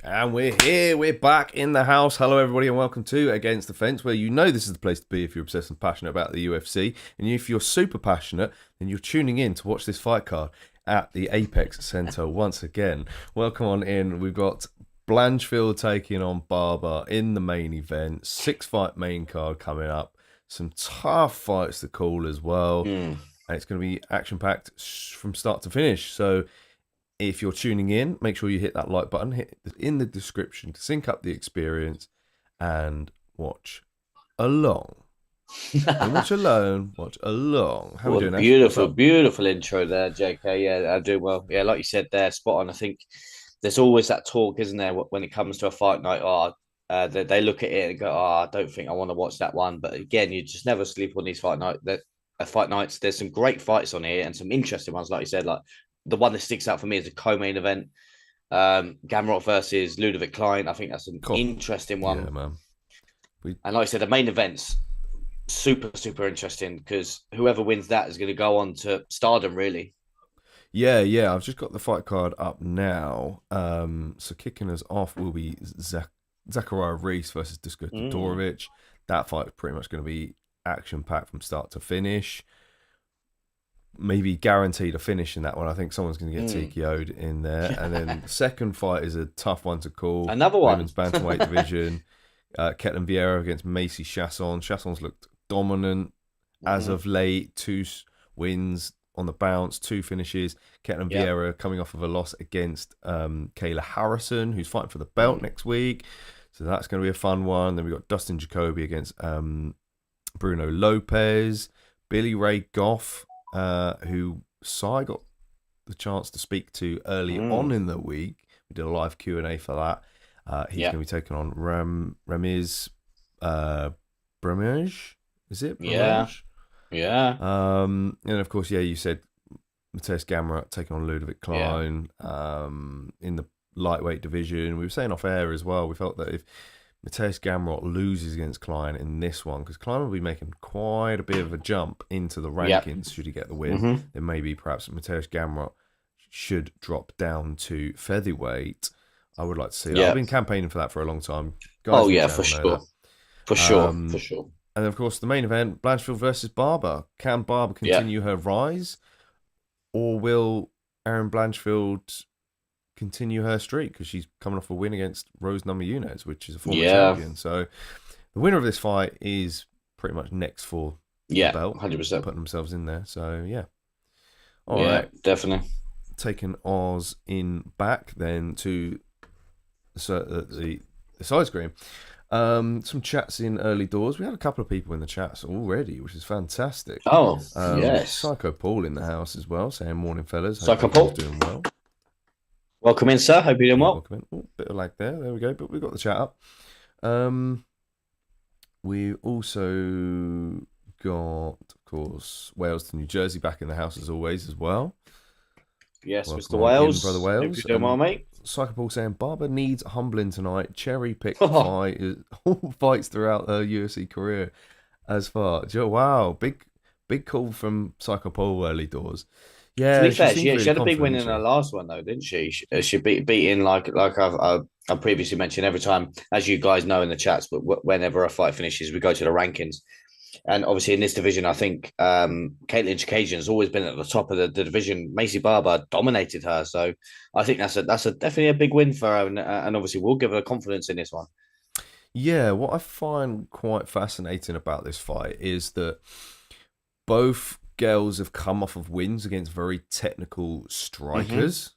And we're here, we're back in the house. Hello, everybody, and welcome to Against the Fence, where you know this is the place to be if you're obsessed and passionate about the UFC. And if you're super passionate, then you're tuning in to watch this fight card at the Apex Center once again. Welcome on in. We've got Blanchfield taking on Barber in the main event. 6-fight main card coming up. Some tough fights to call as well. And it's going to be action-packed from start to finish. So if you're tuning in, make sure you hit that like button, hit in the description to sync up the experience and watch along. Don't watch alone, watch along. How are we doing? Beautiful intro there, JK. Yeah, I'm doing well. Yeah, like you said there, spot on. I think there's always that talk, isn't there, when it comes to a fight night? They look at it and go, I don't think I want to watch that one. But again, you just never sleep on these fight nights. There's some great fights on here and some interesting ones, like you said. Like the one that sticks out for me is a co-main event. Gamrot versus Ľudovít Klein. I think that's an interesting one. Yeah, man. And like I said, the main event's super interesting because whoever wins that is going to go on to stardom, really. Yeah. I've just got the fight card up now. So kicking us off will be Zachary Reese versus Duško Todorović. That fight is pretty much going to be action-packed from start to finish. Maybe guaranteed a finish in that one. I think someone's going to get TKO'd in there. And then the second fight is a tough one to call. Another one. Women's bantamweight division. Ketlen Vieira against Macy Chiasson. Chiasson's looked dominant as of late. 2 wins on the bounce, 2 finishes. Ketlen Vieira coming off of a loss against Kayla Harrison, who's fighting for the belt next week. So that's going to be a fun one. Then we've got Dustin Jacoby against Bruno Lopes. Billy Ray Goff, who Sai got the chance to speak to early on in the week. We did a live Q&A for that. He's going to be taking on Ramiz Brahimaj. Is it? Brahimaj? Yeah. And of course, you said Mateusz Gamrot taking on Ľudovít Klein in the lightweight division. We were saying off air as well, we felt that if Mateusz Gamrot loses against Klein in this one, because Klein will be making quite a bit of a jump into the rankings should he get the win, then maybe perhaps Mateusz Gamrot should drop down to featherweight. I would like to see that. I've been campaigning for that for a long time. Guys, for sure. For sure. And of course, the main event, Blanchfield versus Barber. Can Barber continue her rise? Or will Erin Blanchfield continue her streak? Because she's coming off a win against Rose Namajunas, which is a former champion. So the winner of this fight is pretty much next for the belt. 100%. Putting themselves in there. So, yeah. All right. Definitely. Taking Oz in back then to the side screen. Some chats in early doors. We had a couple of people in the chats already, which is fantastic. Yes. Psycho Paul in the house as well, saying morning, fellas. Psycho Paul doing well. Welcome in, sir. Hope you're doing well. Welcome in. Oh, bit of lag there. There we go. But we've got the chat up. We also got, of course, Wales to New Jersey back in the house as always as well. Yes, Welcome Mr. Wales. Brother Wales. Hope you're doing well, mate. Psycho Paul saying Barber needs humbling tonight. Cherry pick fight, all fights throughout her UFC career as far. Wow, big call from Psycho Paul early doors. Yeah, to be fair, she had a big win in her last one though, didn't she? She beaten like I've previously mentioned every time, as you guys know in the chats. But whenever a fight finishes, we go to the rankings. And obviously in this division, I think Caitlin Chikagian has always been at the top of the division. Maycee Barber dominated her. So I think that's definitely a big win for her. And obviously we'll give her confidence in this one. Yeah, what I find quite fascinating about this fight is that both girls have come off of wins against very technical strikers.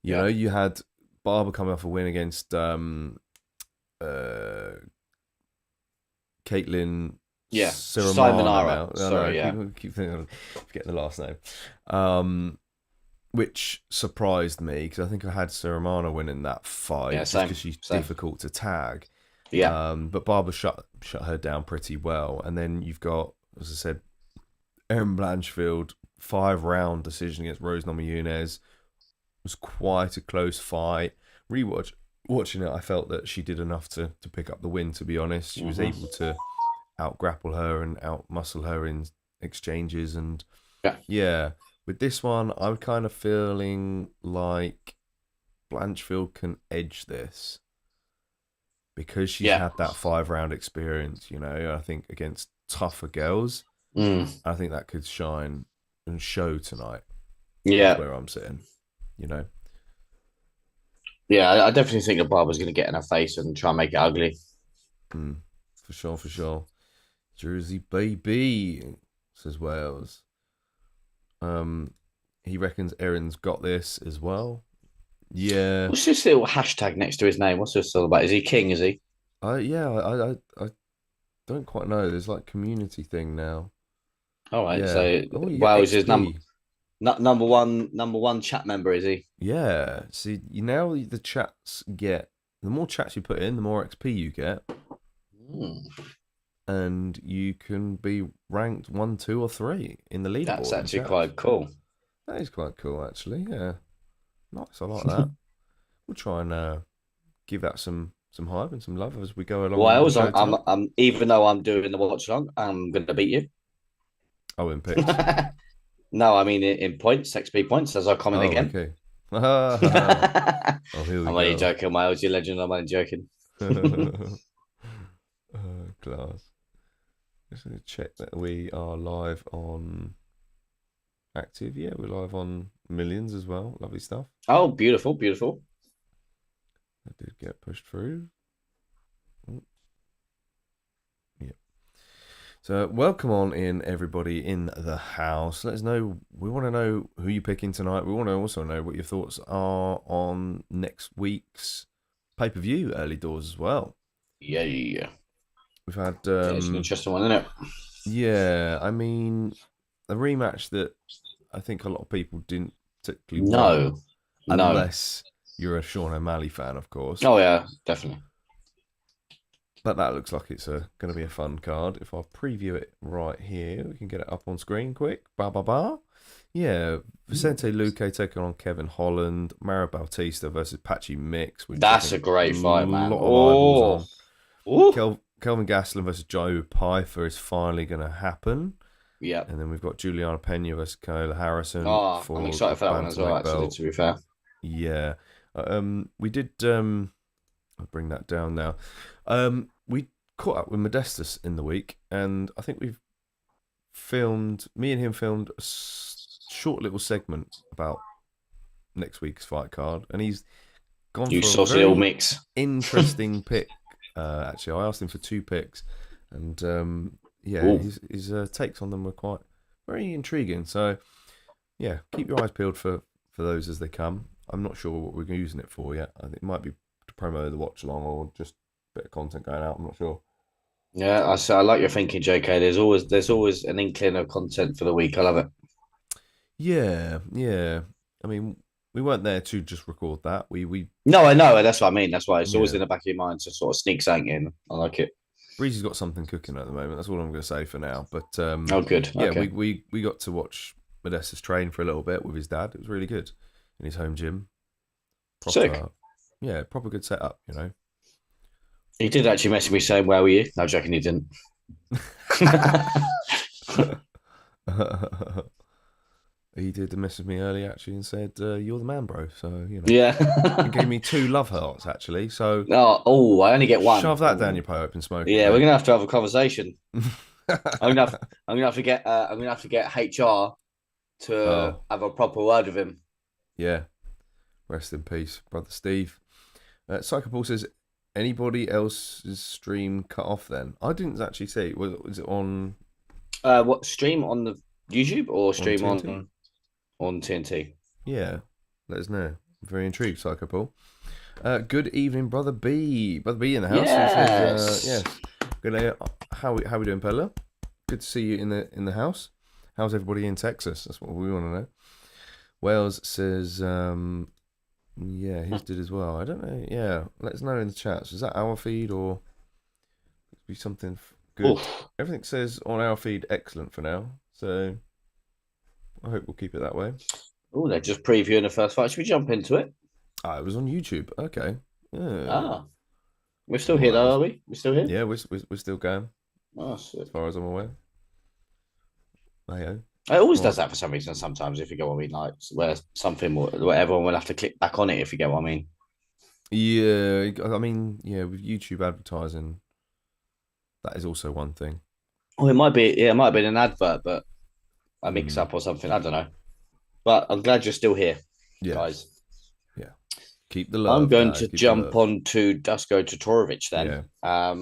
You know, you had Barber coming off a win against Caitlin... Yeah, Simonara. Sorry, I keep forgetting the last name. Which surprised me because I think I had Simonara winning that fight just because she's difficult to tag. Yeah. But Barber shut her down pretty well. And then you've got, as I said, Erin Blanchfield, 5-round decision against Rose Namajunas. It was quite a close fight. Watching it, I felt that she did enough to pick up the win, to be honest. She was able to out-grapple her and out-muscle her in exchanges. And with this one, I'm kind of feeling like Blanchfield can edge this because she's had that 5-round experience, you know. I think against tougher girls, I think that could shine and show tonight. Yeah. That's where I'm sitting, you know. Yeah, I definitely think the Barber's going to get in her face and try and make it ugly. For sure. Jersey baby, says Wales. He reckons Erin's got this as well. Yeah. What's this little hashtag next to his name? What's this all about? Is he king, is he? I don't quite know. There's like community thing now. All right. Yeah. So Wales is number one chat member, is he? Yeah. See, now the chats get, the more chats you put in, the more XP you get. And you can be ranked 1, 2, or 3 in the leaderboard. That's actually quite cool. That is quite cool, actually. Yeah. Nice. I like that. We'll try and give that some hype and some love as we go along. Wales, I'm even though I'm doing the watch along, I'm going to beat you. Oh, in picks? No, I mean in points, XP points, as I comment again. Okay. Here we I'm only joking, Miles. You're legend. I'm only joking. Class. Just going to check that we are live on Active. Yeah, we're live on Millions as well. Lovely stuff. Oh, beautiful, beautiful. That did get pushed through. Yeah. So welcome on in, everybody in the house. Let us know. We want to know who you're picking tonight. We want to also know what your thoughts are on next week's pay-per-view early doors as well. Yeah. We've had it's an interesting one, isn't it? Yeah, I mean, a rematch that I think a lot of people didn't particularly want, unless you're a Sean O'Malley fan, of course. Oh yeah, definitely. But that looks like it's going to be a fun card. If I preview it right here, we can get it up on screen quick. Yeah, Vicente Luque taking on Kevin Holland, Mario Bautista versus Patchy Mix. That's a great fight, man. A lot of eyeballs on. Kelvin Gastelum versus Joe Pyfer is finally going to happen. Yeah. And then we've got Juliana Pena versus Kayla Harrison. I'm excited for that one as well, actually, to be fair. Yeah. We did... I'll bring that down now. We caught up with Modestus in the week, and I think me and him filmed a short little segment about next week's fight card, and he's gone for a very mix. Interesting pick. Actually, I asked him for 2 picks, and his takes on them were quite very intriguing. So, yeah, keep your eyes peeled for those as they come. I'm not sure what we're using it for yet. I think it might be to promo the watch along or just a bit of content going out. I'm not sure. Yeah, I like your thinking, JK. There's always an inkling of content for the week. I love it. Yeah. I mean, we weren't there to just record that. We No, I know. That's what I mean. That's why it's always in the back of your mind to sort of sneak something in. I like it. Breezy's got something cooking at the moment. That's all I'm going to say for now. But good. Yeah, okay. we got to watch Modestus train for a little bit with his dad. It was really good in his home gym. Sick. Yeah, proper good setup. You know. He did actually message me saying, "Where were you?" No, joking, he didn't. He did message me earlier actually and said, "You're the man, bro." So you know, yeah, he gave me 2 love hearts actually. So I only get 1. Shove that down your pipe and smoke. Yeah, we're gonna have to have a conversation. I'm gonna have to get HR to have a proper word with him. Yeah, rest in peace, brother Steve. Psychopol says, anybody else's stream cut off? Then I didn't actually see. Was it on? What stream on the YouTube or stream on TNT? Yeah, let us know. I'm very intrigued, Psychopol. Good evening, brother B. Brother B in the house. Yes. Yes. Good. How we doing, Pella? Good to see you in the house. How's everybody in Texas? That's what we want to know. Wales says, yeah, his did as well. I don't know. Yeah, let us know in the chats. Is that our feed or be something good? Oof. Everything says on our feed excellent for now. So I hope we'll keep it that way. Oh, they're just previewing the first fight. Should we jump into it? It was on YouTube. Okay. Yeah. We're still here, though, are we? We're still here? Yeah, we're still going. Oh, shit. As far as I'm aware. Hey, It always Right. does that for some reason. Sometimes, if you get what I mean, like where where everyone will have to click back on it. If you get what I mean. Yeah, I mean, yeah, with YouTube advertising, that is also one thing. Oh, it might be. Yeah, it might have been an advert, but a mix Mm, up or something. I don't know. But I'm glad you're still here, yeah, guys. yeah. Keep the I'm love, going guys. to Keep the jump love. on to Duško Todorović then. Yeah.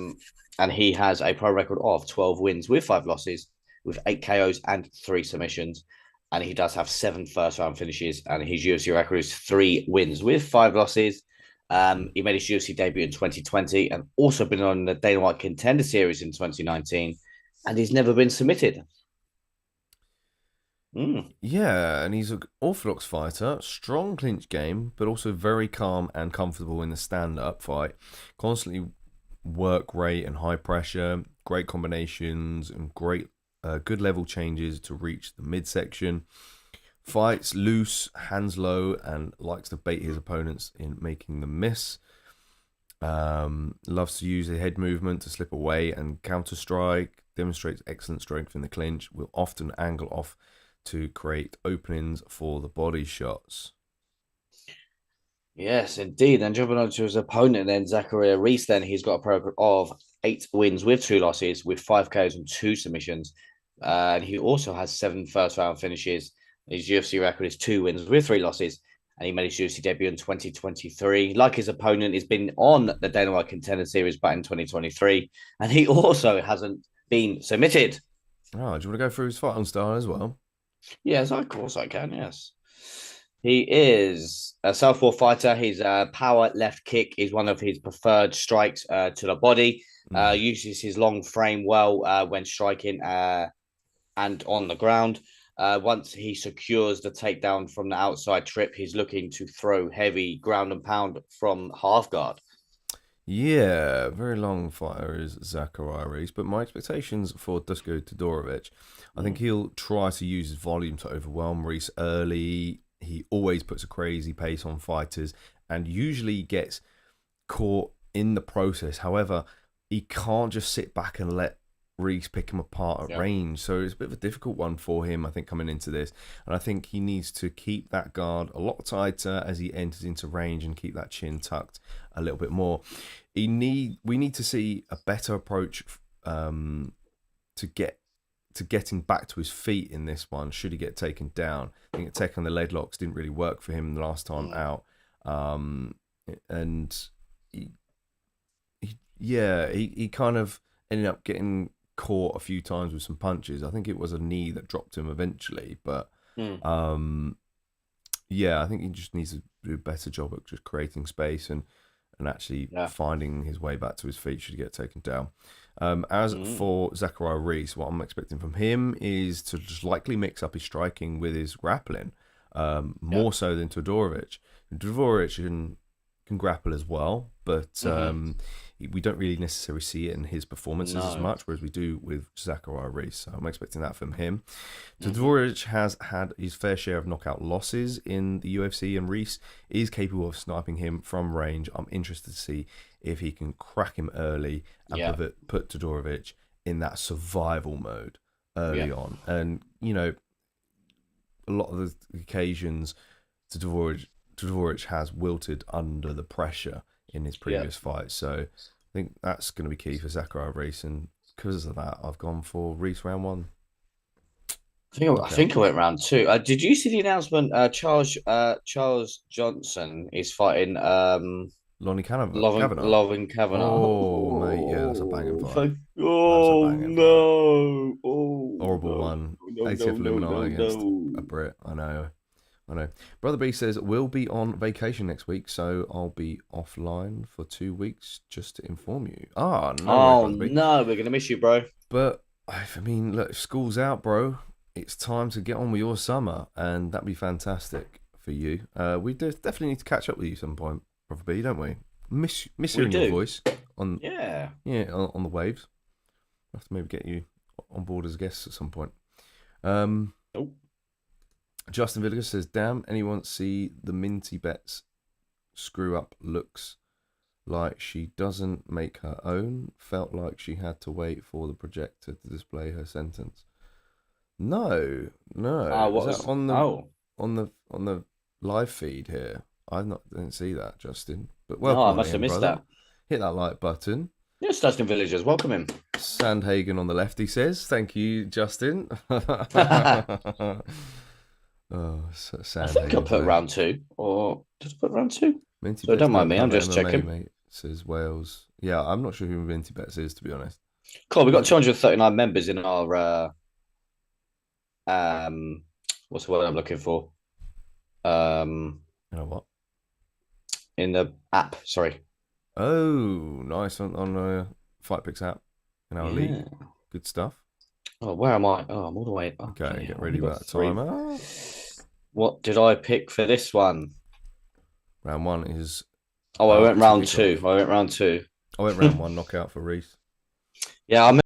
And he has a pro record of 12 wins with 5 losses, with 8 KOs and 3 submissions. And he does have 7 first round finishes. And his UFC record is 3 wins with 5 losses. He made his UFC debut in 2020 and also been on the Dana White Contender Series in 2019. And he's never been submitted. Mm. Yeah, and he's an orthodox fighter, strong clinch game, but also very calm and comfortable in the stand-up fight. Constantly work rate and high pressure, great combinations and great good level changes to reach the midsection. Fights loose, hands low, and likes to bait his opponents in making them miss. Loves to use a head movement to slip away and counter strike. Demonstrates excellent strength in the clinch. Will often angle off to create openings for the body shots. Yes, indeed. And jumping on to his opponent, then Zachary Reese, then he's got a program of 8 wins with 2 losses, with 5 KOs and 2 submissions. And he also has 7 first round finishes. His UFC record is 2 wins with 3 losses. And he made his UFC debut in 2023. Like his opponent, he's been on the Dana White Contender Series back in 2023. And he also hasn't been submitted. Oh, do you want to go through his fighting style as well? Yes, of course I can. Yes. He is a southpaw fighter. His power left kick is one of his preferred strikes to the body. Mm. Uses his long frame well when striking and on the ground. Once he secures the takedown from the outside trip, he's looking to throw heavy ground and pound from half guard. Yeah, very long fighter is Zachary, but my expectations for Duško Todorović, I think Mm. he'll try to use his volume to overwhelm Reese early. He always puts a crazy pace on fighters and usually gets caught in the process. However, he can't just sit back and let Reese pick him apart at Yeah. range. So it's a bit of a difficult one for him, I think, coming into this. And I think he needs to keep that guard a lot tighter as he enters into range and keep that chin tucked a little bit more. We need to see a better approach to getting back to his feet in this one. Should he get taken down? I think taking the leg locks didn't really work for him the last time out. And he kind of ended up getting caught a few times with some punches. I think it was a knee that dropped him eventually, but I think he just needs to do a better job at just creating space and actually finding his way back to his feet should he get taken down. As for Zachary Reese, what I'm expecting from him is to just likely mix up his striking with his grappling, more so than Todorović. Todorović can grapple as well, but we don't really necessarily see it in his performances as much, whereas we do with Zachary Reese. So I'm expecting that from him. Todorović has had his fair share of knockout losses in the UFC, and Reese is capable of sniping him from range. I'm interested to see if he can crack him early and put Todorović in that survival mode early on. And, a lot of the occasions Todorović has wilted under the pressure in his previous fights. So I think that's going to be key for Zachary Reese. And because of that, I've gone for Reese round 1. I think I went round 2. Did you see the announcement? Charles Johnson is fighting Lonnie Kavanagh. Loving Kavanagh. Oh, mate, yeah, that's a banging fight. Oh, no. Fight. Oh, Horrible one. ATF Illuminati against a Brit. I know. Brother B says, we'll be on vacation next week, so I'll be offline for 2 weeks just to inform you. No, we're going to miss you, bro. But, I mean, look, if school's out, bro, it's time to get on with your summer, and that'd be fantastic for you. We definitely need to catch up with you some point, Brother B, don't we? Miss hearing your voice on on the waves. We'll have to maybe get you on board as guests at some point. Justin Villager says, damn, anyone see the Minty Bets screw up? Looks like she doesn't make her own. Felt like she had to wait for the projector to display her sentence. No. What Is was that on the Oh, on the live feed here? Didn't see that, Justin. But no, welcome I on must in, have missed brother. that. Hit that like button. Yes, Dustin Villagers, welcome him. Sandhagen on the left, he says. Thank you, Justin. Sandhagen's I think I put there. round 2, or did I put round 2? Minty So Bets don't mind me, I'm cover just MMA, checking. mate, says Wales. Yeah, I'm not sure who Minty Bets is, to be honest. Cool, we've got 239 members in our what's the word I'm looking for? You know what? In the app, sorry. Oh, nice on the Fight Picks app in our league. Good stuff. Oh, where am I? Oh, I'm all the way. Okay, get ready with that timer. What did I pick for this one? Round 1 is. I went round 2. I went round 2. I went round 1 knockout for Reese. Yeah, I